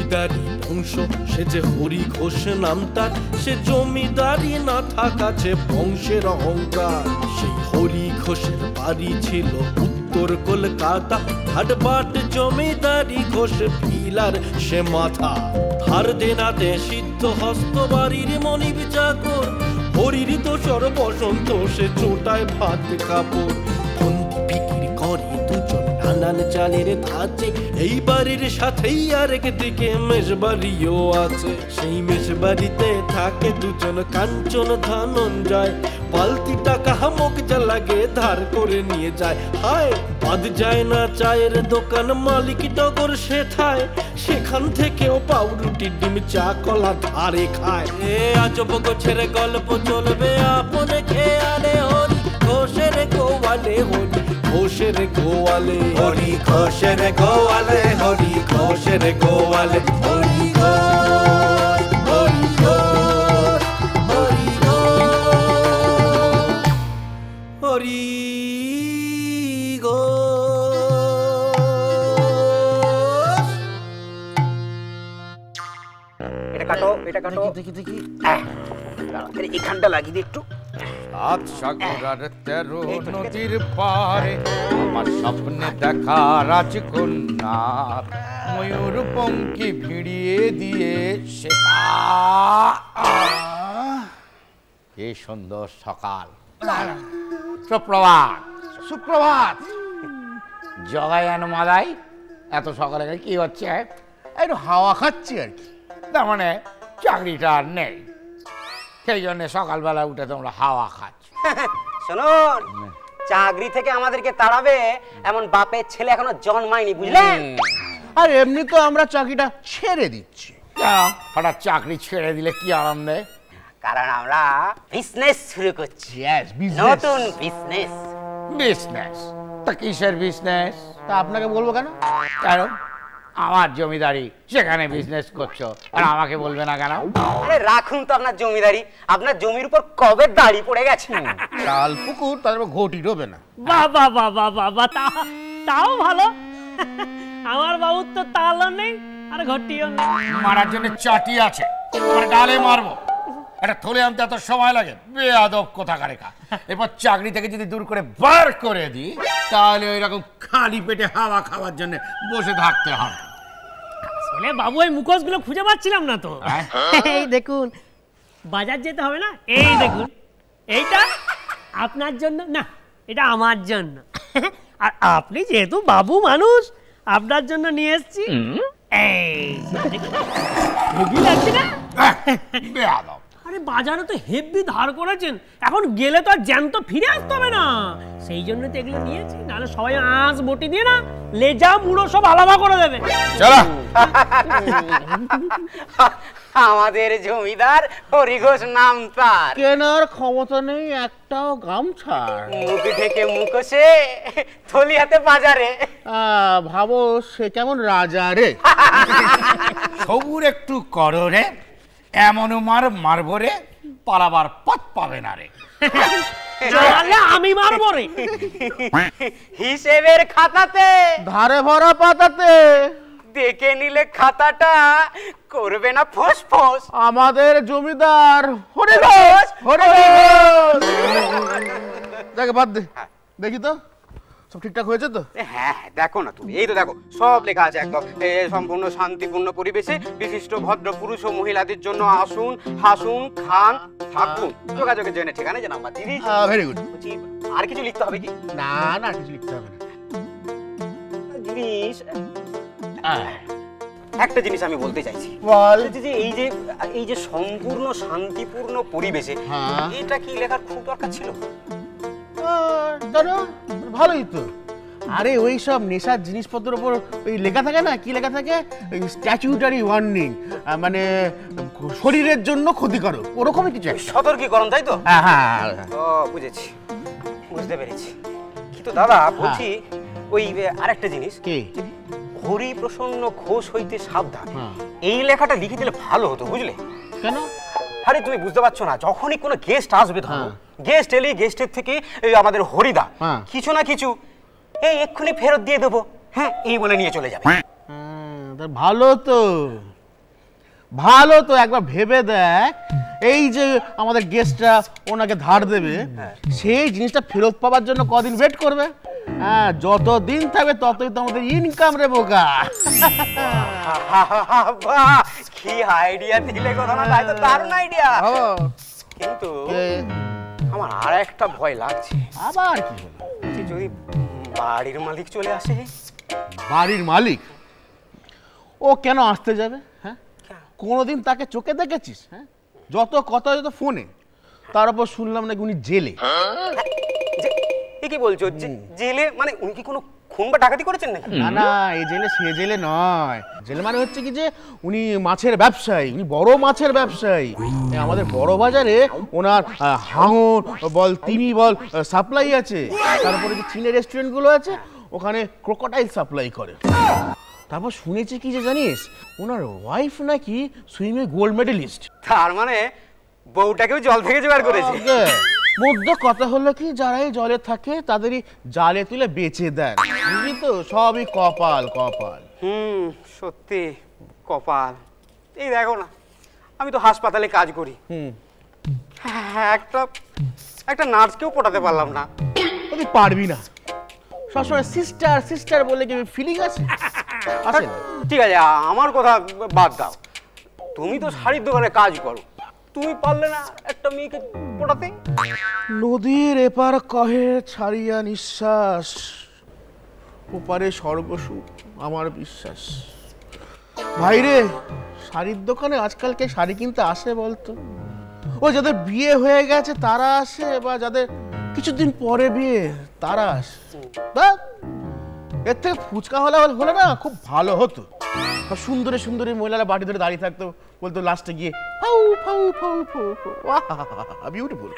জমিদারি বংশ, সে যে হরি ঘোষ নাম তার, সে জমিদারি না থাকাছে বংশের অহংকার। সেই হরি ঘোষের বাড়ি ছিল উত্তর কলকাতা, হাটবাট জমিদারি ঘোষ পিলার সে মাথা। ধার দেনাতে সিদ্ধ হস্ত বাড়ির মনিব চাকর, হরির দোসর বসন্ত সে চোটায় ভাত কাপড়। ফন্দি বিক্রি করে দুজন নানান চালের ধাঁচে, এই বাড়ির সাথেই আরেক দিকে মেষবাড়িও আছে। সেই মেষবাড়িতে থাকে দুজন কাঞ্চন ধনঞ্জয়, পালতি টাকা মুখ যা লাগে ধার করে নিয়ে যায়। হায় বাদ যায় না চায়ের দোকান, মালিক টগর সে থায়, সেখান থেকেও পাউরুটি ডিম চা কলা ধারে খায়। এ আজব গোছের গল্প চলবে আপনে খেয়ালে, হরি ঘোষের গোয়ালে, হরি ঘোষের গোয়ালে, হরি ঘোষের গোয়ালে, হরি ঘোষের গোয়ালে, হরি ঘোষ, হরি ঘোষ, হরি ঘোষ, হরি ঘোষ। এটা কাটো, এটা কাটো, দেখি দেখি এখানটা লাগিয়ে দিই একটু। সাত সাগর আর 13 নদীর পারে আমার স্বপ্নে দেখা রাজকন্যা, ময়ূর পঙ্খী ভিড়িয়ে দিয়ে সে। কি সুন্দর সকাল, সুপ্রভাত। সুপ্রভাত। জগায়ান মাদাই, এত সকালে কি হচ্ছে? একটু হাওয়া খাচ্ছি আর কি। তার মানে চাকরিটা আর নেই, সেই জন্য সকালবেলা উঠে তোমরা হাওয়া খাচ্ছ। শুনুন, চাকরি থেকে আমাদেরকে তাড়াবে এমন বাপের ছেলে এখনো জন্মায়নি, বুঝলেন? আর এমনি তো আমরা চাকরিটা ছেড়ে দিচ্ছি। হঠাৎ চাকরি ছেড়ে দিলে কি আনন্দে? কারণ আমরা বিজনেস শুরু করছি, নতুন বিজনেস। বিজনেস? তা কিসের বিজনেস? তা আপনাকে বলবো কেন? কারণ আমার জমিদারি, সেখানে বিজনেস করছো, আর আমাকে বলবে না কেন? আরে রাখুন তো আপনার জমিদারি, আপনার জমির উপর কবে দাড়ি পড়ে গেছে। চাল পুকুর, তার ঘটি ডোবে না। বাবা বাবা বাবা, তাও ভালো। আমার বাবুর তো তালও নেই আর ঘটিও নেই। মারার জন্য চাটি আছে, তোমার গালে মারবো। এটা থলে আনতে এত সময় লাগে? বেয়াদব কোথাকার রেখা। এরপর চাকরি থেকে যদি দূর করে বার করে দিই, তাহলে ওই রকম খালি পেটে হাওয়া খাওয়ার জন্য বসে থাকতে হবে। আসলে বাবু এই মুখোশগুলো খুঁজে পাচ্ছিলাম না তো। এই দেখুন, বাজার যেতে হবে না, এই দেখুন, এইটা আপনার জন্য না, এটা আমার জন্য। আর আপনি যেহেতু বাবু মানুষ, আপনার জন্য নিয়ে এসেছি। এই হেভি লাগছে না? বেয়াদব। আরে বাজারে তো হেভি ধার করেছেন, এখন গেলে তো আর জ্যান্ত ফিরে আসতে হবে না, সেই জন্য তো এগুলো নিয়েছি। নাহলে সবাই আঁশ বটি দিয়ে না লেজা মুড়ো সব আলাদা করে দেবে। চলো। আমাদের জমিদার হরি ঘোষ নাম তার, কেনার ক্ষমতা নেই একটাও গামছা, মুখ ঢেকে মুখোশে, থলি হাতে বাজারে। ভাবো সে কেমন রাজা রে। সবুর একটু করো রে, এমন মারবো রে, পালাবার পথ পাবে না রে। আমি মারবো রে। হিসেবের খাতাতে ধারে ভরা পাতাতে দেখে নিলে খাতাটা করবে না ফোস ফোস। আমাদের জমিদার হরি ঘোষ, হরি ঘোষ। দেখে বাদ দে, দেখি তো সব ঠিকঠাক হয়েছে তো? হ্যাঁ দেখো না তুমি, এই তো দেখো সব লেখা আছে একদম। সম্পূর্ণ শান্তিপূর্ণ পরিবেশে বিশিষ্ট ভদ্র পুরুষ ও মহিলাদের জন্য আসুন, হাসুন, খান, থাকুন। যোগাযোগের জন্য ঠিকানা যে নাম্বার দিদি। Very good. আর কিছু লিখতে হবে কি? না না, কিছু লিখতে হবে না। জিনিস একটা জিনিস আমি বলতে চাইছি, বল। যে এই যে সম্পূর্ণ শান্তিপূর্ণ পরিবেশে, এটা কি লেখার খুব দরকার ছিল? ভালোই তো। আরে ওই সব নেশার জিনিসপত্রের উপর ওই লেখা থাকে না, কি লেখা থাকে, ওই স্ট্যাচুটারি ওয়ার্নিং, মানে শরীরের জন্য ক্ষতিকারক, ওরকমই কিছু সতর্কীকরণ, তাই তো? হ্যাঁ হ্যাঁ, ও বুঝেছি, বুঝতে পেরেছি। কিন্তু দাদা বলছি, ওই আরেকটা জিনিস, কি হরি প্রসন্ন ঘোষ হইতে সাবধান, এই লেখাটা লিখে দিলে ভালো হতো, বুঝলে? কেন? আরে তুমি বুঝতে পারছো না, যখনই কোনো গেস্ট আসবে, ধরো গেস্ট এলে গেস্টের থেকে আমাদের হরিদা কিছু না কিছু এই এক্ষুনি ফেরত দিয়ে দেবো, হ্যাঁ এই বলে নিয়ে চলে যাবে। ভালো তো। ভালো তো একবার ভেবে দেখ, এই যে আমাদের গেস্টরা ওনাকে ধার দেবে, সেই জিনিসটা ফেরত পাওয়ার জন্য কদিন ওয়েট করবে? হ্যাঁ, যতদিন থাকবে ততই তো আমাদের ইনকাম রে বোকা। বাহ, কি আইডিয়া দিলে কথা না, তাই তো দারুণ আইডিয়া। কিন্তু আমার আর একটা ভয় লাগছে। আবার কি হলো? যদি বাড়ির মালিক চলে আসে? বাড়ির মালিক ও কেন আসতে যাবে? হ্যাঁ, কোনোদিন তাকে চোখে দেখেছিস? হ্যাঁ, যত কথা যত ফোনে, তার উপর শুনলাম নাকি উনি জেলে। কি বলছো? জেলে মানে উনি কি কোনো খুন বা ডাকাতি করেছেন নাকি? না না, এই জেলে সে জেলে নয়। জেলে মানে হচ্ছে কি যে উনি মাছের ব্যবসায়ী, উনি বড় মাছের ব্যবসায়ী। আমাদের বড় বাজারে ওনার হাঙর বল, তিমি বল সাপ্লাই আছে। তারপরে যে চীনের রেস্টুরেন্টগুলো আছে ওখানে ক্রোকোডাইল সাপ্লাই করে। তারপর শুনেছি কি যে জানিস, ওনার ওয়াইফ নাকি সুইমিং গোল্ড মেডেলিস্ট। তার মানে বউটাকেও জল থেকে জোগাড় করেছে। মধ্য কথা হলো কি, যারা এই জলে থাকে তাদেরই জালে তুলে বেচে দেন, বুঝলি তো? সবই কপাল কপাল। সত্যি কপাল। এই দেখো না, আমি তো হাসপাতালে কাজ করি, একটা নার্সকেও পটাতে পারলাম না। তুই পারবি না, সবসময় সিস্টার সিস্টার বলে কি ফিলিং আছে? ঠিক আছে, আমার কথা বাদ দাও। তুমি তো শাড়ির দোকানে কাজ করো, তুমি পারলে না একটা মেয়েকে পটাতে? নদীর এপার কহে ছাড়িয়া নিঃশ্বাস, ওপারে স্বর্গসুখ আমার বিশ্বাস। ভাইরে, শাড়ির দোকানে আজকালকে শাড়ি কিনতে আসে বলতো? ও যাদের বিয়ে হয়ে গেছে তারা আসে, বা যাদের কিছুদিন পরে বিয়ে তারা আসে। এর থেকে ফুচকা হলে না খুব ভালো হতো। সুন্দরী সুন্দরী মহিলারা বাড়ি ধরে দাঁড়িয়ে থাকতো, বলতো লাস্টে গিয়ে ফাউ ফাউ ফাউ ফাউ, বিউটিফুল।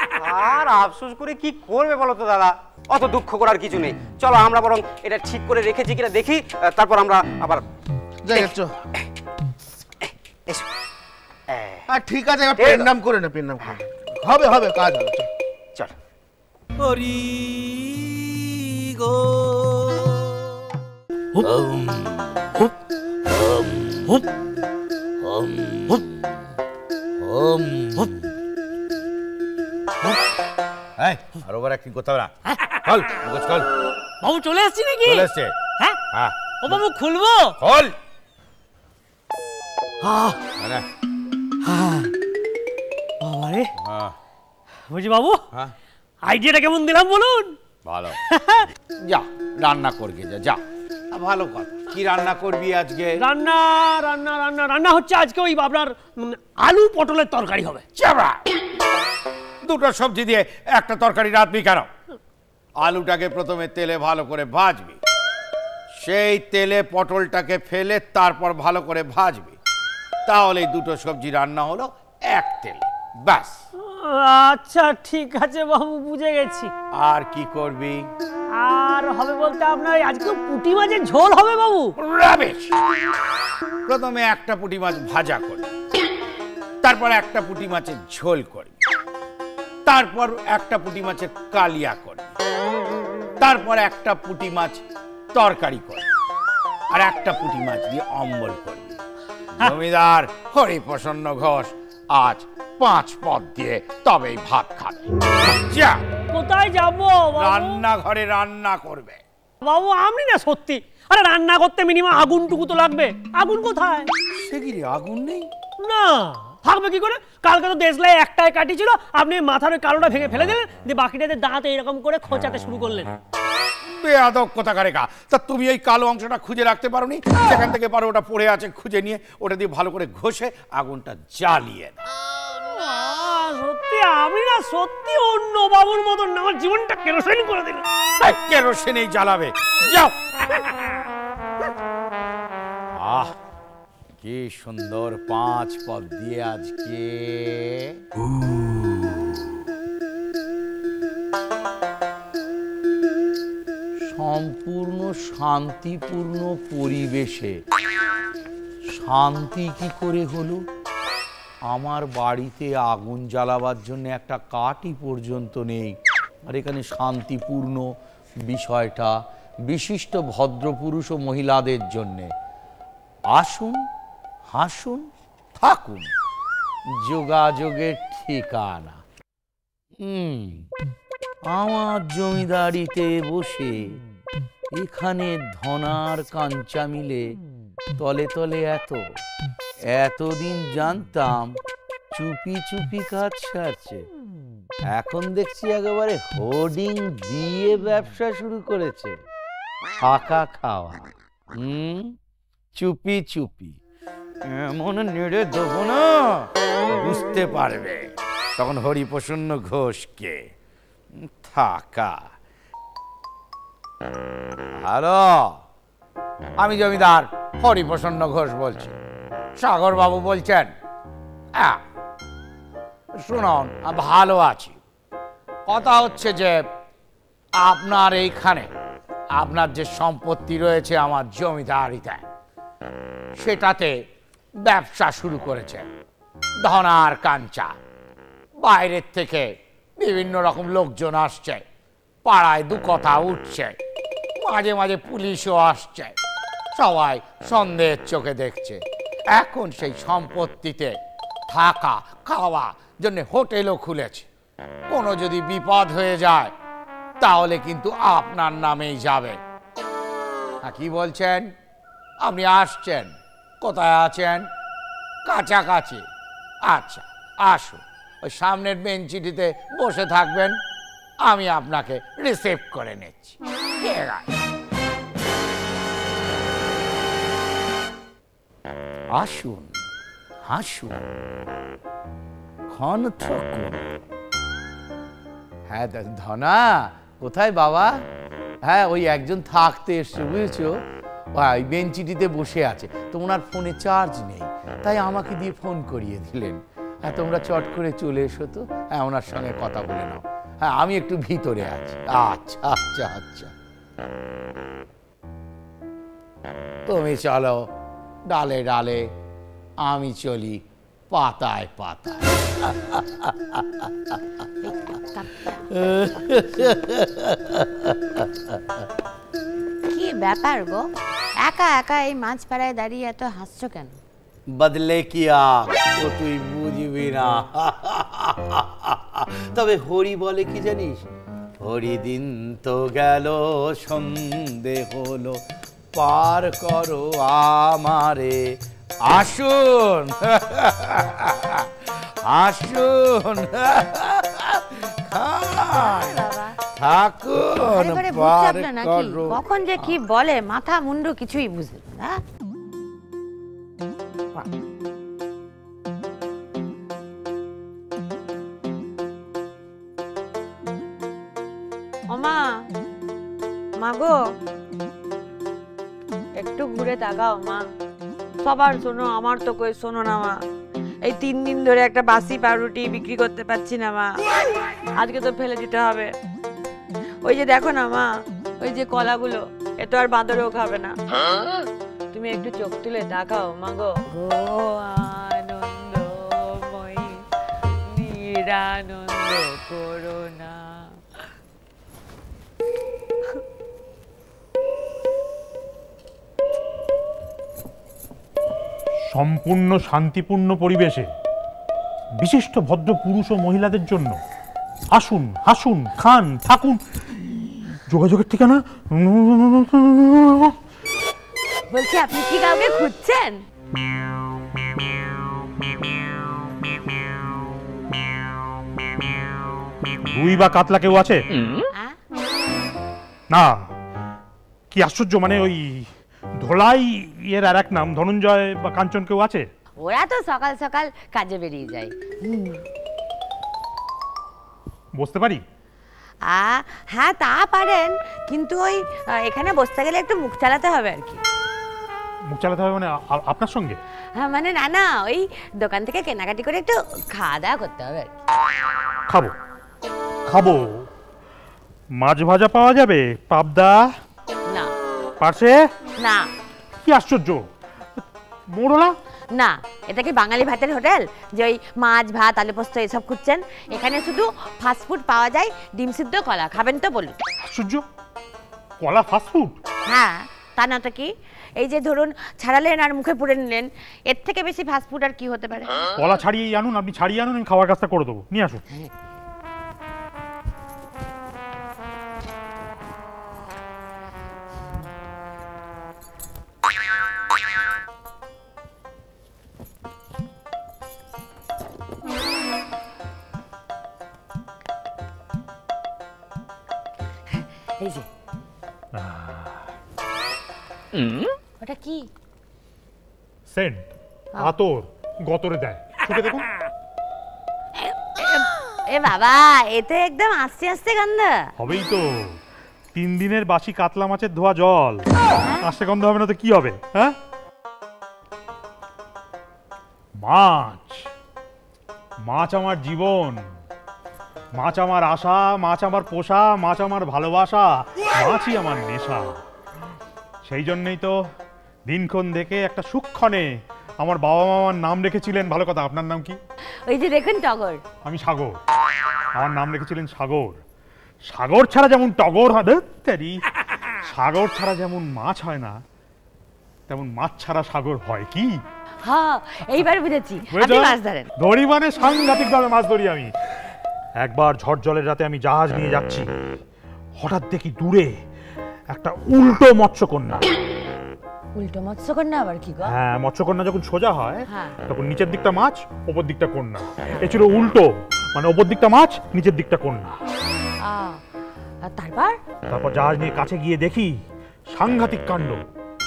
আর আফসোস করে কি করবে বলো তো দাদা? অত দুঃখ করার কিছু নেই। চলো আমরা বরং এটা ঠিক করে রেখেছি কিনা দেখি, তারপর আমরা আবার যাই। ঠিক আছে, পেন নাম করে না, পেন নাম করে হবে হবে, কাজ হবে। চল। হরি গো আর ওভার অ্যাক্টিং করতে হবে না। চল মুখোশ খোল। বাবু চলে আসছি নাকি? চলে এসছে। হ্যাঁ হ্যাঁ, ও বাবু খুলবো? খোল। বাবারে, বুঝি বাবু আইডিয়াটা কেমন দিলাম বলুন? ভালো। যা রান্না করবি, যা। ভালো কথা। কি রান্না করবি আজকে? রান্না রান্না রান্না রান্না হচ্ছে আজকে ওই আপনার আলু পটলের তরকারি হবে। চাবড়া, দুটো সবজি দিয়ে একটা তরকারি রাঁধবি কেন? আলুটাকে প্রথমে তেলে ভালো করে ভাজবি, সেই তেলে পটলটাকে ফেলে তারপর ভালো করে ভাজবি, তাহলে দুটো সবজি রান্না হলো এক তেলে, ব্যাস। আচ্ছা ঠিক আছে বাবু, বুঝে গেছি। আর কি করবি? আর হবে বলতে আপনার আজকে পুঁটি মাছের ঝোল হবে বাবু। রাবিশ। প্রথমে একটা পুঁটি মাছ ভাজা করবি, তারপর একটা পুঁটি মাছের ঝোল করবি, তারপর একটা পুঁটি মাছের কালিয়া করবি, তারপর একটা পুঁটি মাছ তরকারি করবি, আর একটা পুঁটি মাছ দিয়ে অম্বল করবি। জমিদার হরিপ্রসন্ন ঘোষ আজ 5 পদ দিয়ে তবেই ভাত খাবে। যা। কোথায় যাবো? রান্নাঘরে রান্না করবে। বাবু আপনি না সত্যি, আরে রান্না করতে মিনিমাম আগুনটুকু তো লাগবে। আগুন কোথায়? সে কি রে, আগুন নেই? না থাকবে কি করে? কালকে তো দেশলাই একটাই কাটি ছিল, আপনি মাথার ওই কালোটা ভেঙে ফেলে দিলেন, দিয়ে বাকিটাতে দাঁত এরকম করে খোঁচাতে শুরু করলেন। বেয়াদব কোথাকারে কা। তা তুমি এই কালো অংশটা খুঁজে রাখতে পারোনি? সেখান থেকে পারো ওটা পড়ে আছে, খুঁজে নিয়ে ওটা দিয়ে ভালো করে ঘষে আগুনটা জ্বালিয়ে দাও। সত্যি আমি না সত্যি অন্য বাবুর মতন আমার জীবনটা কেরোসিন করে দিল। কেরোসিনেই জ্বালাবে, যাও। আহ কি সুন্দর 5 পদ দিয়ে আজকে। সম্পূর্ণ শান্তিপূর্ণ পরিবেশে শান্তি কি করে হলো? আমার বাড়িতে আগুন জ্বালাবার জন্য একটা কাঠই পর্যন্ত নেই, আর এখানে শান্তিপূর্ণ বিষয়টা বিশিষ্ট ভদ্রপুরুষ ও মহিলাদের জন্যে। আসুন, হাসুন, থাকুন, যোগাযোগের ঠিকানা। আমার জমিদারিতে বসে এখানে ধনার কাঞ্চা মিলে তলে তলে এতদিন জানতাম চুপি চুপি কাজ সারছে, এখন দেখছি একেবারে হোর্ডিং দিয়ে ব্যবসা শুরু করেছে। ফাঁকা খাওয়া, চুপি চুপি এমন নেড়ে দেবো না বুঝতে পারবে তখন হরিপ্রসন্ন ঘোষকে। থাকা। হ্যালো, আমি জমিদার হরিপ্রসন্ন ঘোষ বলছি। সাগর বাবু বলছেন? শুনুন, ভালো আছি। কথা হচ্ছে যে আপনার এইখানে আপনার যে সম্পত্তি রয়েছে আমার জমিদারিতে, সেটাতে ব্যবসা শুরু করেছে ধনার কাঞ্চা। বাইরের থেকে বিভিন্ন রকম লোকজন আসছে, পাড়ায় দু কথা উঠছে, মাঝে মাঝে পুলিশও আসছে, সবাই সন্দেহের চোখে দেখছে। এখন সেই সম্পত্তিতে থাকা খাওয়া জন্য হোটেলও খুলেছে। কোনো যদি বিপদ হয়ে যায় তাহলে কিন্তু আপনার নামেই যাবে। কি বলছেন? আপনি আসছেন? কোথায় আছেন? কাছাকাছি? আচ্ছা, আসুন, ওই সামনের বেঞ্চিটিতে বসে থাকবেন, আমি আপনাকে রিসিভ করে নিচ্ছি। ঠিক আছে, আসুন আসুন, ক্ষণ থাকুন। হ্যাঁ ধনা, কোথায় বাবা? হ্যাঁ, ওই একজন থাকতে এসছে, বুঝেছো? ওই বেঞ্চিটিতে বসে আছে, তো ওনার ফোনে চার্জ নেই, তাই আমাকে দিয়ে ফোন করিয়ে দিলেন। হ্যাঁ, তোমরা চট করে চলে এসো তো, হ্যাঁ ওনার সঙ্গে কথা বলে নাও। হ্যাঁ, আমি একটু ভিতরে আছি। আচ্ছা আচ্ছা আচ্ছা, তুমি চলো ডালে ডালে, আমি চলি পাতায় পাতায়। কি ব্যাপার গো, একা একা এই মাছ পাড়ায় দাঁড়িয়ে এত হাসছো কেন? বদলে কি তো তুই বুঝবি না। তবে হরি বলে কি জানিস? হরি দিন তো গেল, সন্ধে হলো, পার করো আমারে। আসুন আসুন, থাকুন, পার করো। কখন যে কি বলে মাথা মুন্ডু কিছুই বুঝে না। ওমা, মাগো একটু ঘুরে তাকাও মা। সবার শোনো, আমার তো কই শোনো না মা। এই 3 দিন ধরে একটা বাসি পাউরুটি বিক্রি করতে পারছি না মা, আজকে তো ফেলে দিতে হবে। ওই যে দেখো না মা, ওই যে কলাগুলো, এ তো আর বাঁদরও খাবে না। তুমি একটু চোখ তুলে তাকাও মাগো। ও আনন্দময়ী নিরানন্দ করুণা। সম্পূর্ণ শান্তিপূর্ণ পরিবেশে বিশিষ্ট ভদ্র পুরুষ ও মহিলাদের জন্য আসুন, হাসুন, খান, থাকুন। যোগাযোগের ঠিকানা? বলছি, আপনি কি কাউকে খুঁজছেন? রুই বা কাতলা কেউ আছে? না, কি আশ্চর্য, মানে ওই ধোলাই এর আর এক নাম ধনঞ্জয় বা কাঞ্চন কেউ আছে? ওরা তো সকাল সকাল কাজে বেরিয়ে যায়। বসতে পারি? হ্যাঁ তা পারেন, কিন্তু ওই এখানে বসতে গেলে একটু মুখ চালাতে হবে আর কি। মুখ চালাতে হবে মানে আপনার সঙ্গে? হ্যাঁ মানে না না, ওই দোকান থেকে কেনাকাটি করে একটু খাওয়া দাওয়া করতে হবে আর কি। খাবো খাবো। মাছ ভাজা পাওয়া যাবে? পাবদা? না। পার্শে? না। কি আশ্চর্য, মোড়লা? না, এটা কি বাঙালি ভাতের হোটেল যে ওই মাছ ভাত আলু পোস্ত এসব খুঁজছেন? এখানে শুধু ফাস্টফুড পাওয়া যায়, ডিম সিদ্ধ, কলা। খাবেন তো বলুন। আশ্চর্য, কলা ফাস্টফুড? হ্যাঁ, তা না তো কি, এই যে ধরুন ছাড়ালেন আর মুখে পুড়ে নিলেন, এর থেকে বেশি ফাস্টফুড আর কি হতে পারে? কলা ছাড়িয়েই আনুন, আপনি ছাড়িয়ে আনুন, আমি খাওয়ার কাজটা করে দেবো, নিয়ে আসুন। এই যে ওটা কি? সেন্ট, আতর, গতরে দেয়, শুকে দেখুন। এ বাবা, এতে একদম আস্তে আস্তে গন্ধ। হবেই তো, 3 দিনের বাসি কাতলা মাছের ধোয়া জল, আস্তে গন্ধ হবে না তো কি হবে? হ্যাঁ, মাছ, মাছ আমার জীবন, মাছ আমার আশা, মাছ আমার পোষা, মাছ আমার ভালোবাসা, মাছই আমার নেশা। সেই জন্যই তো দিনক্ষণ দেখে একটা সুক্ষণে আমার বাবা মামার নাম রেখেছিলেন। ভালো কথা, আপনার নাম কি? ওই যে দেখুন, টগর। আমি সাগর, আমার নাম রেখেছিলেন সাগর। সাগর ছাড়া যেমন টগর হয়, সাগর ছাড়া যেমন মাছ হয় না, তেমন মাছ ছাড়া সাগর হয় কি? হ্যাঁ, এইবার বুঝেছি। আপনি মাছ ধরেন? ধরি মানে সাংঘাতিকভাবে মাছ ধরি আমি। একবার ঝড় জলের রাতে আমি জাহাজ নিয়ে যাচ্ছি, হঠাৎ দেখি দূরে একটা উল্টো মৎস্যকন্যা। উল্টো মৎস্যকন্যা আবার কি গো? হ্যাঁ, মৎস্যকন্যা যখন সোজা হয় হ্যাঁ, তখন নিচের দিকটা মাছ, ওপর দিকটা কন্যা। এ ছিল উল্টো, মানে ওপর দিকটা মাছ, নিচের দিকটা কন্যা। আর তারপর? তারপর জাহাজ নিয়ে কাছে গিয়ে দেখি সাংঘাতিক কাণ্ড,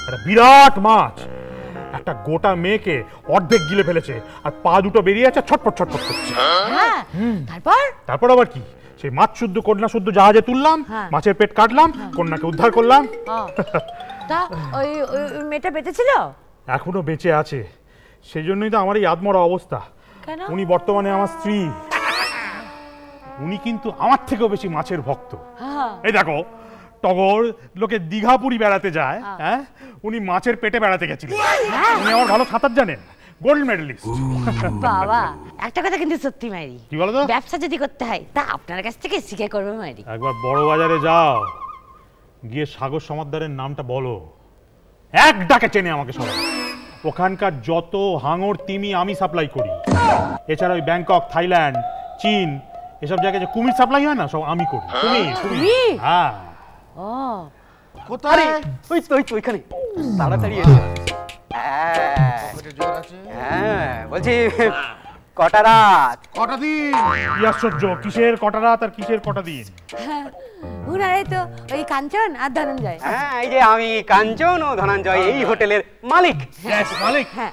একটা বিরাট মাছ একটা গোটা মেয়েকে অর্ধেক গিলে ফেলেছে, আর পা দুটো বেরিয়ে আছে, ছটপট ছটপট করছে। হ্যাঁ, তারপর আবার কি, সেই মাছ শুদ্ধ কন্যা শুদ্ধ জাহাজে তুললাম, মাছের পেট কাটলাম, কন্যাকে উদ্ধার করলাম। তা ওই মেয়েটা বেঁচে ছিল? এখনো বেঁচে আছে, সেই জন্যই তো আমার এই আত্মরা অবস্থা। কেন? উনি বর্তমানে আমার স্ত্রী, উনি কিন্তু আমার থেকেও বেশি মাছের ভক্ত। এই দেখো, টগর লোকে দীঘা পুরী বেড়াতে যায়, হ্যাঁ, উনি মাছের পেটে বেড়াতে গেছিলেন। উনি আমার ভালো সাঁতার জানেন, গোল্ড মেডেলিস্ট। বাবা, একটা কথা কিন্তু সত্যি মাইরি, কি বলো তো? ব্যবসা যদি করতে হয় তা আপনার কাছ থেকে শিখে করবে মাইরি। একবার বড় বাজারে যাও, গিয়ে সাগর সমাদ্দারের নামটা বলো, এক ডাকে চেনে আমাকে সবাই। ওখানকার যত হাঙর তিমি আমি সাপ্লাই করি, এছাড়া ওই ব্যাংকক, থাইল্যান্ড, চীন এসব জায়গায় যে কুমির সাপ্লাই হয় না, সব আমি করি। কুমির? হ্যাঁ। ও কোথায়? ওই তো ওইখানে, তাড়াতাড়ি এসো। হ্যাঁ, বলছি কটা রাত? কটা দিন? কি আশ্চর্য, কিসের কটা রাত আর কিসের কটা দিন? উনারাই তো ওই কাঞ্চন আর ধনঞ্জয়। হ্যাঁ, এই যে আমি কাঞ্চন ও ধনঞ্জয়, এই হোটেলের মালিক। মালিক? হ্যাঁ।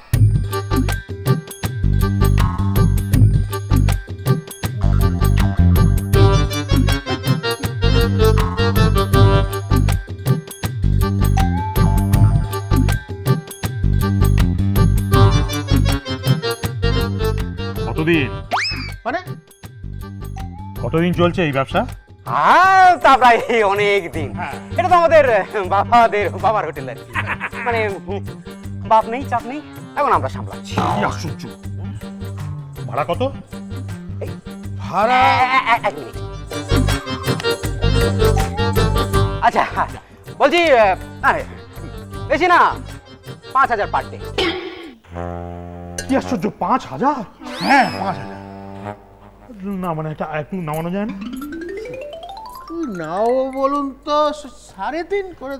কতদিন? মানে কতদিন চলছে এই ব্যবসা? হ্যাঁ, তা প্রায় অনেক দিন। এটা তো আমাদের বাবার হোটেল আর কি। মানে বাপ নেই, চাপ নেই, এখন আমরা সামলাচ্ছি। কি আশ্চর্য! ভাড়া কত? ভাড়া? এক মিনিট। আচ্ছা, বলছি বেশি না, 5,000 পার ডে। কি আশ্চর্য, 5,000? হ্যাঁ, 5,000। না মানে এটা একটু নামানো যায় না? নাও বলুন তো, 3.5 করে।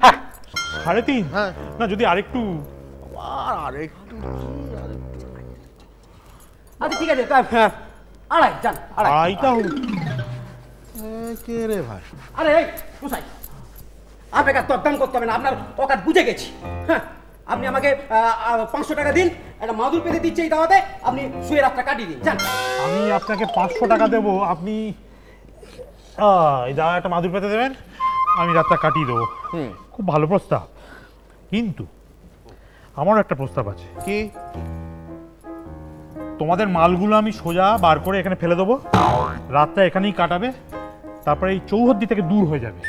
3.5? হ্যাঁ। না, যদি আরেকটু। আরেকটু? আচ্ছা ঠিক আছে, আড়াই যান। আড়াইটা হবে? কে রে ভাই? আরে এই কোথায়, আপনাকে দরদাম করতে হবে না, আপনার অকাত বুঝে গেছি। হ্যাঁ, আপনি আমাকে 500 টাকা দিন, একটা মাদুর পেতে দিচ্ছে এই দাওয়াতে, আপনি শুয়ে রাতটা কাটিয়ে দিন, যান। আমি আপনাকে 500 টাকা দেবো, আপনি এই দাওয়া একটা মাদুর পেতে দেবেন, আমি রাতটা কাটিয়ে দেবো। খুব ভালো প্রস্তাব, কিন্তু আমারও একটা প্রস্তাব আছে। কি? তোমাদের মালগুলো আমি সোজা বার করে এখানে ফেলে দেবো, রাতটা এখানেই কাটাবে, তারপরে এই চৌহদ্দি থেকে দূর হয়ে যাবে।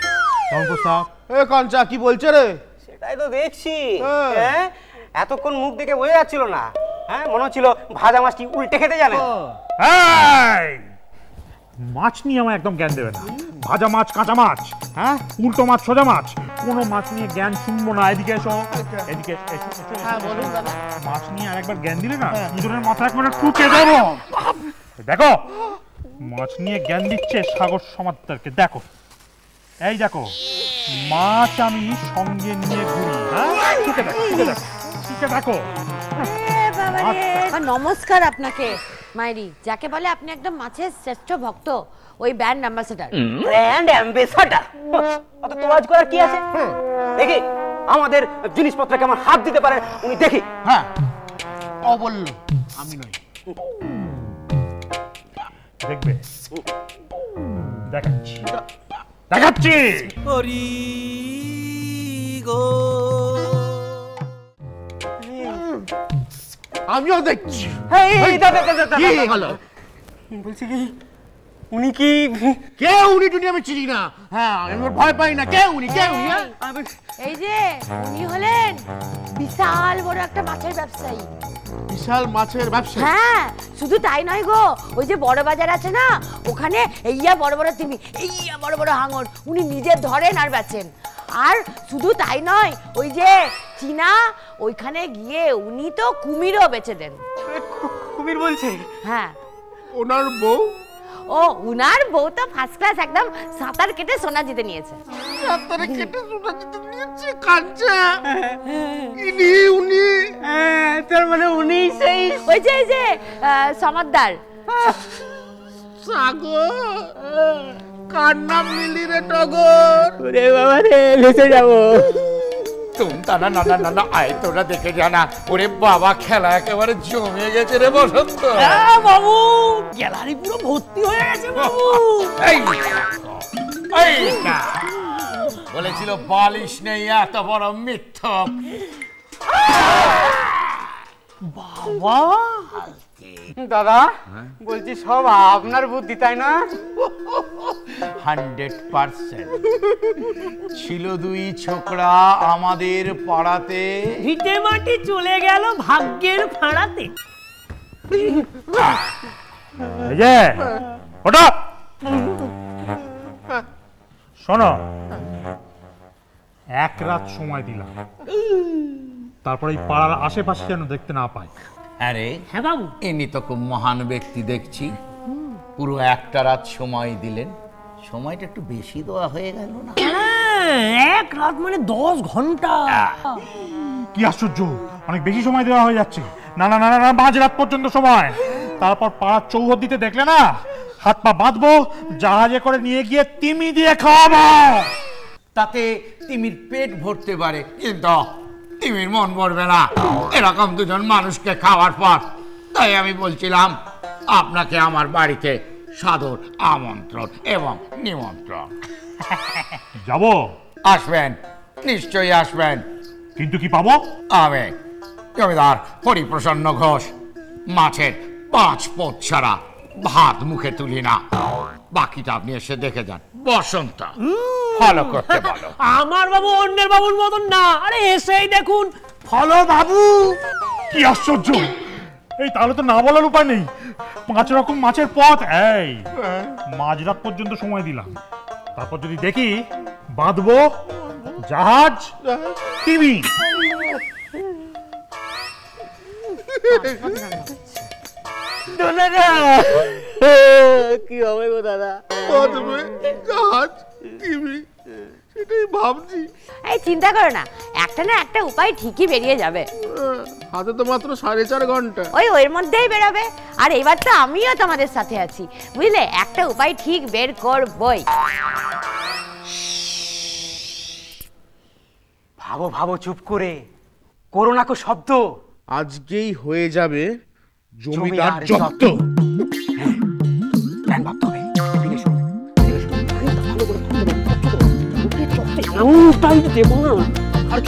কেমন প্রস্তাব? এ কাঞ্চা, কি বলছে রে? সেটাই তো দেখছি। হ্যাঁ, এতক্ষণ মুখ দেখে বোঝা যাচ্ছিল না। হ্যাঁ, মনে হচ্ছিল ভাজা মাছটি উল্টে খেতে জানেন। মাছ নিয়ে আমার একদম জ্ঞান দেবে না। ভাজা মাছ, কাঁচা মাছ, হ্যাঁ, উল্টো মাছ, সোজা মাছ, কোনো মাছ নিয়ে জ্ঞান শুনবো না। এদিকে এসো, এদিকে এসো। হ্যাঁ বলুন দাদা। মাছ নিয়ে আরেকবার জ্ঞান দিলে না দুজনের মাথা একবারে ঠুকে দেবো। দেখো মাছ নিয়ে জ্ঞান দিচ্ছে সাগর সমাদ্দারকে। দেখো এই দেখো মাছ আমি সঙ্গে নিয়ে ঘুরি। হ্যাঁ ঠুকে দেখো, ঠুকে দেখো, ঠুকে দেখো। নমস্কার আপনাকে মাইরি, যাকে বলে আপনি একদম মাছের শ্রেষ্ঠ ভক্ত, ওই ব্র্যান্ড অ্যাম্বাসেডর। ব্র্যান্ড অ্যাম্বাসেডর অত তোয়াজ করার কি আছে? দেখি আমাদের জিনিসপত্র কেমন হাত দিতে পারে উনি, দেখি। হ্যাঁ ও বলল, আমি নই। দেখবে দেখাচ্ছি, দেখাচ্ছি। হরি গো আমিও দেখছি। এই দাদা দাদা কি হলো? বলছি কি উনি কি কে উনি টুনি আমি চিনি না। হ্যাঁ আমি ভয় পাই না। কে উনি? কে উনি? এই যে উনি হলেন বিশাল বড় একটা মাছের ব্যবসায়ী। বিশাল মাছের ব্যবসা? হ্যাঁ, শুধু তাই নয় গো, ওই যে বড় বাজার আছে না, ওখানে এইয়া বড় বড় তিমি, এইয়া বড় বড় হাঙর উনি নিজে ধরেন আর বেচেন। আর শুধু তাই নয়, ওই যে চীনা, ওইখানে গিয়ে উনি তো কুমিরও বেচে দেন। কুমির বলছে? হ্যাঁ। ওনার বউ? ও উনার বউ তো ফার্স্ট ক্লাস, একদম সাঁতার কেটে সোনা জিতে নিয়েছে। সাঁতারে কেটে সোনা জিতে নিয়েছে? কাঁচা ইনি উনি? তার মানে উনি সেই ওই যে এই যে সমাদ্দার। সাগর? কার নাম নিলি রে টগর? ওরে বাবা রে, ভেসে যাবো। না না না না না, আয় তোরা দেখে জানা। ওরে বাবা, খেলা একেবারে জমে গেছে রে বসন্ত। বাবু গ্যালারি পুরো ভর্তি হয়ে গেছে বাবু। এইটা বলেছিল বালিশ নেই, এত বড় মিথ্যক। বাবা দাদা বলছি সব আপনার বুদ্ধি, তাই না? 100% ছিল দুই ছোকরা আমাদের পাড়াতে, ভিটে মাটি চলে গেল ভাগ্যের ফাঁড়াতে। এই যে ওটা শোনো, এক রাত সময় দিলাম, তারপরে এই পাড়ার আশেপাশে যেন দেখতে না পাই। আরে হ্যাঁ বাবু। ইনি তো খুব মহান ব্যক্তি দেখছি, পুরো একটা রাত সময় দিলেন। সময়টা একটু বেশি দেওয়া হয়ে গেল না? এক রাত মানে 10 ঘন্টা। কি আশ্চর্য, অনেক বেশি সময় দেওয়া হয়ে যাচ্ছে। না না না না, মাঝ রাত পর্যন্ত সময়। তারপর পাড়ার চৌহদ্দিতে দেখলে না, হাত পা বাঁধবো, জাহাজে করে নিয়ে গিয়ে তিমি দিয়ে খাওয়াবো। তাতে তিমির পেট ভরতে পারে, কিন্তু তিমির মন ভরবে না এরকম দুজন মানুষকে খাওয়ার পর। তাই আমি বলছিলাম আপনাকে আমার বাড়িতে সাদর আমন্ত্রণ এবং নিমন্ত্রণ। যাব? আসবেন, নিশ্চয়ই আসবেন। কিন্তু কি পাবো? আমি জমিদার হরিপ্রসন্ন ঘোষ মাছের 5 পোত ছাড়া ভাত মুখে তুলি না। বাকিটা আপনি এসে দেখে যান। বসন্ত ফলো করতে বলো। আমার বাবু অন্যের বাবুর মতন না, আরে এসেই দেখুন ফলো বাবু। কি আশ্চর্য, এই তাহলে তো না বলার উপায় নেই। 5 রকম মাছের পদ। এই মাঝরাত পর্যন্ত সময় দিলাম, তারপর যদি দেখি বাঁধবো জাহাজ টিভি। কি হবে গো দাদা? জাহাজ টিভি সেটাই ভাবছি। এই চিন্তা করো না, একটা না একটা উপায় ঠিকই বেরিয়ে যাবে। হাতে তো মাত্র 4.5 ঘন্টা। ওর মধ্যেই বেরোবে। আর এবার তো আমিও তোমাদের সাথে আছি, বুঝলে? একটা উপায় ঠিক বের করবই। ভাবো ভাবো, চুপ করে করো না কো শব্দ। আজকেই হয়ে যাবে জমিদার জব্দ। প্ল্যান ভাবতে হবে। তাই দেবো না আর